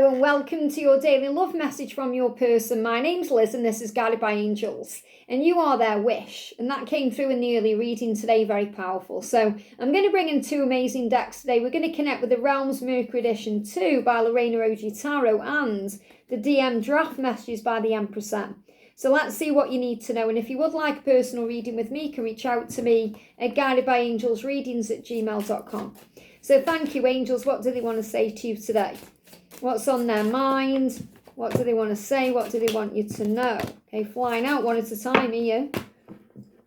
Hello and welcome to your daily love message from your person. My name's Liz and this is Guided by Angels. And you are their wish. And that came through in the early reading today, very powerful. So I'm going to bring in two amazing decks today. We're going to connect with the Realms Mercury Edition 2 by Reina Tarot and the DM draft messages by the Empress. So let's see what you need to know. And if you would like a personal reading with me, you can reach out to me at guidedbyangelsreadings@gmail.com. So thank you, angels. What do they want to say to you today? What's on their mind? What do they want to say? What do they want you to know? Okay, flying out one at a time here.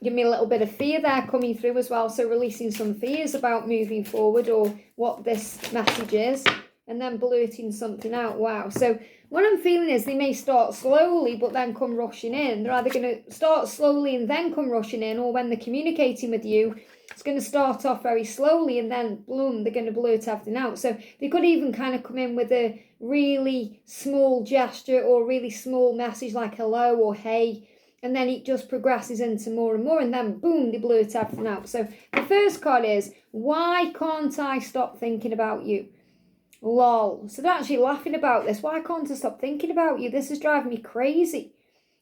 Give me a little bit of fear there coming through as well. So releasing some fears about moving forward or what this message is. And then blurting something out. Wow. So what I'm feeling is they may start slowly but then come rushing in. They're either going to start slowly and then come rushing in, or when they're communicating with you, it's going to start off very slowly and then boom, they're going to blurt everything out. So they could even kind of come in with a really small gesture or a really small message like hello or hey, and then it just progresses into more and more, and then boom, they blurt everything out. So the first card is, why can't I stop thinking about you? Lol. So they're actually laughing about this. Why can't I stop thinking about you? This is driving me crazy.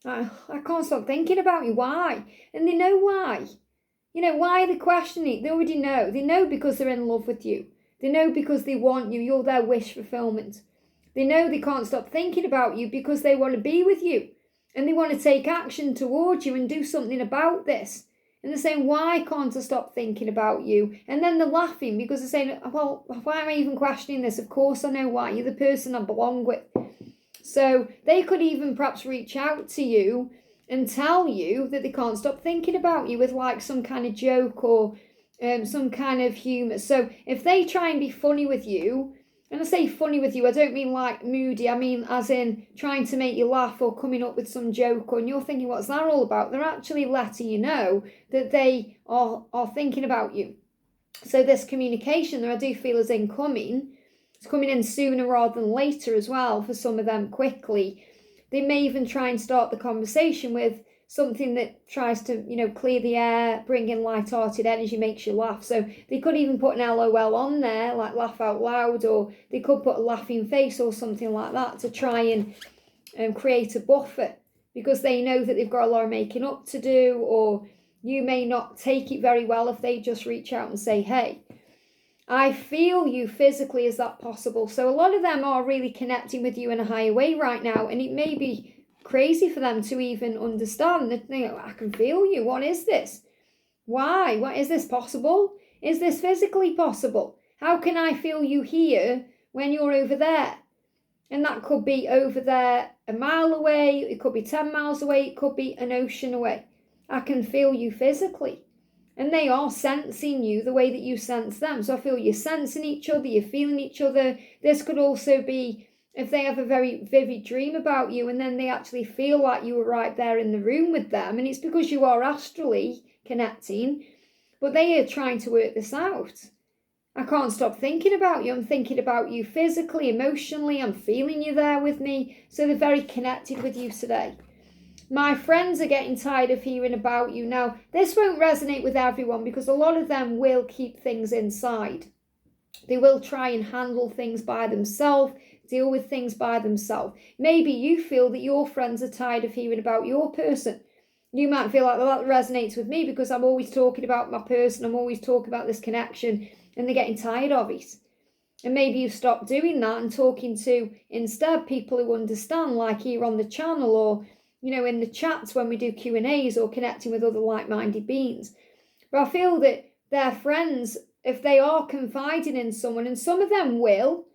I can't stop thinking about you. Why? And they know why. You know, why are they questioning it? They already know. They know because they're in love with you. They know because they want you. You're their wish fulfillment. They know they can't stop thinking about you because they want to be with you. And they want to take action towards you and do something about this. And they're saying, why can't I stop thinking about you? And then they're laughing because they're saying, well, why am I even questioning this? Of course I know why. You're the person I belong with. So they could even perhaps reach out to you and tell you that they can't stop thinking about you with like some kind of joke or some kind of humour. So if they try and be funny with you, and I say funny with you, I don't mean like moody, I mean as in trying to make you laugh or coming up with some joke, and you're thinking, what's that all about? They're actually letting you know that they are thinking about you. So this communication that I do feel is incoming, it's coming in sooner rather than later as well, for some of them quickly. They may even try and start the conversation with something that tries to, you know, clear the air, bring in light-hearted energy, makes you laugh. So they could even put an LOL on there, like laugh out loud, or they could put a laughing face or something like that to try and create a buffer, because they know that they've got a lot of making up to do, or you may not take it very well if they just reach out and say, hey, I feel you physically. Is that possible? So a lot of them are really connecting with you in a higher way right now, and it may be crazy for them to even understand that, you know, I can feel you. What is this? Why? What is this possible? Is this physically possible? How can I feel you here when you're over there? And that could be over there a mile away. It could be 10 miles away. It could be an ocean away. I can feel you physically. And they are sensing you the way that you sense them. So I feel you're sensing each other, you're feeling each other. This could also be if they have a very vivid dream about you and then they actually feel like you were right there in the room with them. And it's because you are astrally connecting, but they are trying to work this out. I can't stop thinking about you. I'm thinking about you physically, emotionally. I'm feeling you there with me. So they're very connected with you today. My friends are getting tired of hearing about you. Now, this won't resonate with everyone because a lot of them will keep things inside. They will try and handle things by themselves, deal with things by themselves. Maybe you feel that your friends are tired of hearing about your person. You might feel like, well, that resonates with me because I'm always talking about my person. I'm always talking about this connection, and they're getting tired of it. And maybe you stop doing that and talking to instead people who understand, like here on the channel, or you know, in the chats when we do Q&As, or connecting with other like-minded beings. But I feel that their friends, if they are confiding in someone, and some of them will,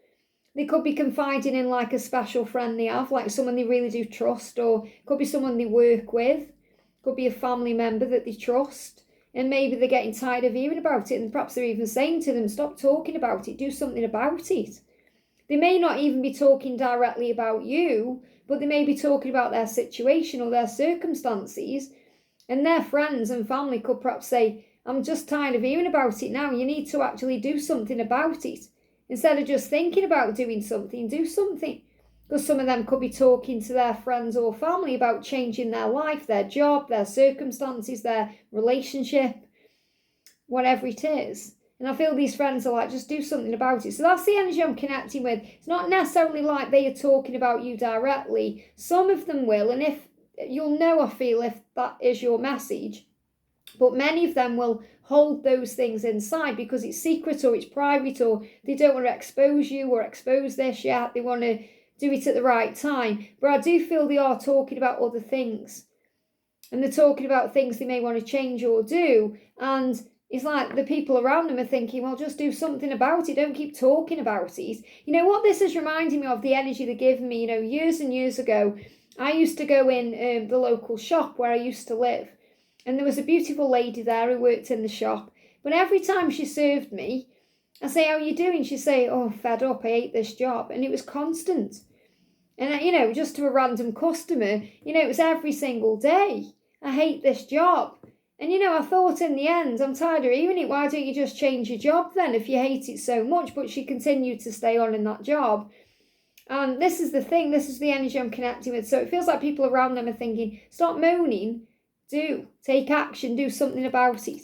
they could be confiding in like a special friend they have, like someone they really do trust, or it could be someone they work with, could be a family member that they trust, and maybe they're getting tired of hearing about it, and perhaps they're even saying to them, stop talking about it, do something about it. They may not even be talking directly about you, but they may be talking about their situation or their circumstances, and their friends and family could perhaps say, I'm just tired of hearing about it now. You need to actually do something about it. Instead of just thinking about doing something, do something. Because some of them could be talking to their friends or family about changing their life, their job, their circumstances, their relationship, whatever it is. And I feel these friends are like, just do something about it. So that's the energy I'm connecting with. It's not necessarily like they are talking about you directly. Some of them will. And if you'll know, I feel, if that is your message. But many of them will hold those things inside because it's secret or it's private, or they don't want to expose you or expose this yet. They want to do it at the right time. But I do feel they are talking about other things. And they're talking about things they may want to change or do. And it's like the people around them are thinking, well, just do something about it. Don't keep talking about it. You know what this is reminding me of? The energy they're giving me. You know, years and years ago, I used to go in the local shop where I used to live. And there was a beautiful lady there who worked in the shop. But every time she served me, I say, how are you doing? She'd say, oh, fed up, I hate this job. And it was constant. And, you know, just to a random customer, you know, it was every single day. I hate this job. And, you know, I thought in the end, I'm tired of hearing it. Why don't you just change your job then if you hate it so much? But she continued to stay on in that job. And this is the thing. This is the energy I'm connecting with. So it feels like people around them are thinking, stop moaning. Do. Take action. Do something about it.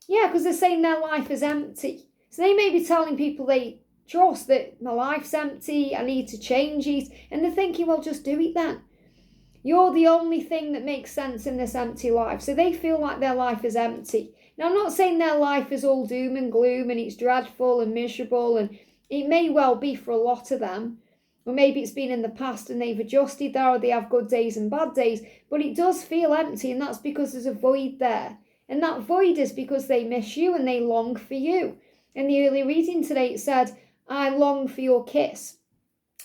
Yeah, because they're saying their life is empty. So they may be telling people they trust that my life's empty, I need to change it. And they're thinking, well, just do it then. You're the only thing that makes sense in this empty life. So they feel like their life is empty. Now, I'm not saying their life is all doom and gloom and it's dreadful and miserable. And it may well be for a lot of them. Or maybe it's been in the past and they've adjusted there, or they have good days and bad days. But it does feel empty, and that's because there's a void there. And that void is because they miss you and they long for you. In the early reading today, it said, I long for your kiss.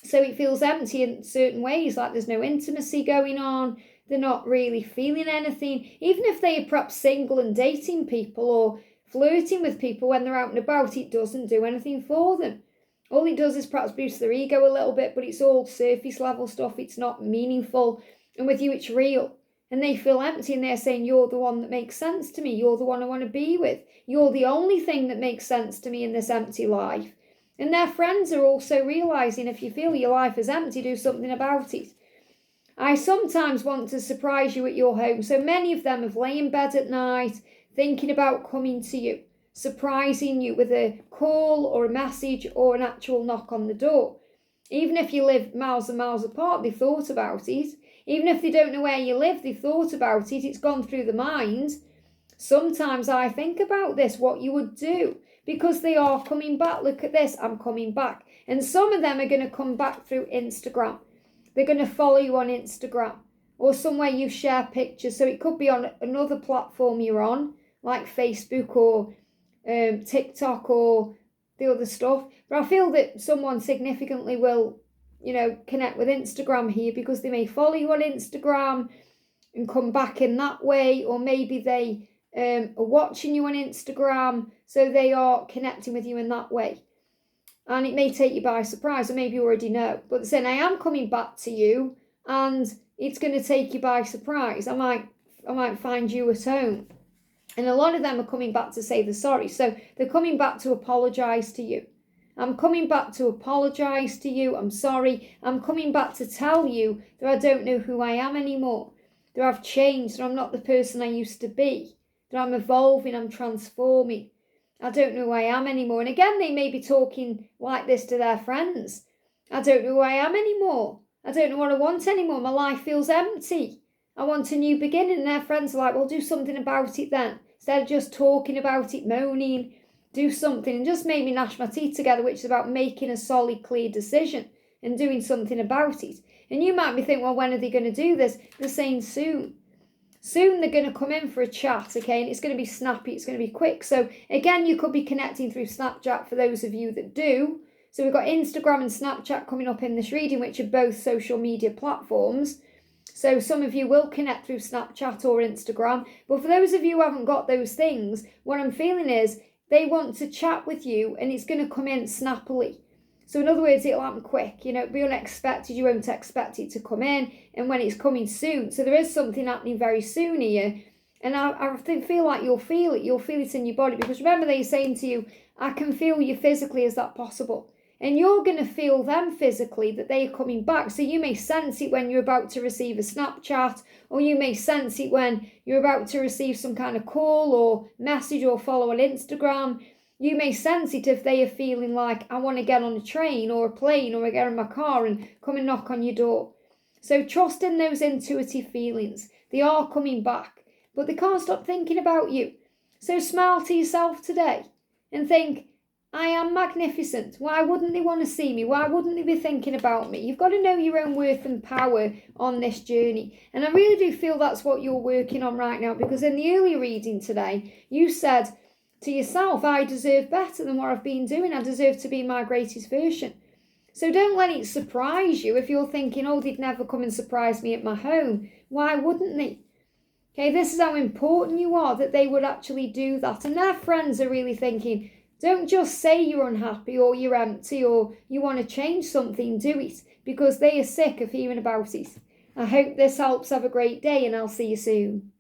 So it feels empty in certain ways, like there's no intimacy going on. They're not really feeling anything. Even if they are perhaps single and dating people or flirting with people when they're out and about, it doesn't do anything for them. All it does is perhaps boost their ego a little bit, but it's all surface level stuff. It's not meaningful. And with you, it's real. And they feel empty, and they're saying, you're the one that makes sense to me. You're the one I want to be with. You're the only thing that makes sense to me in this empty life. And their friends are also realising, if you feel your life is empty, do something about it. I sometimes want to surprise you at your home. So many of them have laid in bed at night, thinking about coming to you, surprising you with a call or a message or an actual knock on the door. Even if you live miles and miles apart, they've thought about it. Even if they don't know where you live, they've thought about it. It's gone through the mind. Sometimes I think about this, what you would do, because they are coming back. Look at this, I'm coming back. And some of them are going to come back through Instagram. They're going to follow you on Instagram or somewhere you share pictures. So it could be on another platform you're on, like Facebook or TikTok or the other stuff. But I feel that someone significantly will, connect with Instagram here, because they may follow you on Instagram and come back in that way. Or maybe they are watching you on Instagram, so they are connecting with you in that way. And it may take you by surprise, or maybe you already know. But they're saying, I am coming back to you, and it's going to take you by surprise. I might find you at home. And a lot of them are coming back to say they're sorry. So they're coming back to apologise to you. I'm coming back to apologise to you. I'm sorry. I'm coming back to tell you that I don't know who I am anymore. That I've changed, that I'm not the person I used to be. That I'm evolving, I'm transforming. I don't know who I am anymore. And again, they may be talking like this to their friends. I don't know who I am anymore. I don't know what I want anymore. My life feels empty. I want a new beginning. And their friends are like, well, do something about it then. Instead of just talking about it, moaning, do something. And just made me gnash my teeth together, which is about making a solid, clear decision and doing something about it. And you might be thinking, well, when are they going to do this? They're saying soon. Soon they're going to come in for a chat, okay? And it's going to be snappy, it's going to be quick. So again, you could be connecting through Snapchat for those of you that do. So we've got Instagram and Snapchat coming up in this reading, which are both social media platforms. So some of you will connect through Snapchat or Instagram. But for those of you who haven't got those things, what I'm feeling is they want to chat with you, and it's going to come in snappily. So in other words, it'll happen quick, it'll be unexpected. You won't expect it to come in, and when it's coming soon. So there is something happening very soon here. And I feel like you'll feel it. You'll feel it in your body, because remember they're saying to you, I can feel you physically. Is that possible? And you're going to feel them physically, that they are coming back. So you may sense it when you're about to receive a Snapchat, or you may sense it when you're about to receive some kind of call or message or follow on Instagram. You may sense it if they are feeling like, I want to get on a train or a plane or get in my car and come and knock on your door. So trust in those intuitive feelings. They are coming back, but they can't stop thinking about you. So smile to yourself today and think, I am magnificent. Why wouldn't they want to see me? Why wouldn't they be thinking about me? You've got to know your own worth and power on this journey. And I really do feel that's what you're working on right now, because in the earlier reading today, you said to yourself, I deserve better than what I've been doing. I deserve to be my greatest version. So don't let it surprise you if you're thinking, oh, they'd never come and surprise me at my home. Why wouldn't they? Okay, this is how important you are, that they would actually do that. And their friends are really thinking, don't just say you're unhappy or you're empty or you want to change something, do it, because they are sick of hearing about it. I hope this helps. Have a great day and I'll see you soon.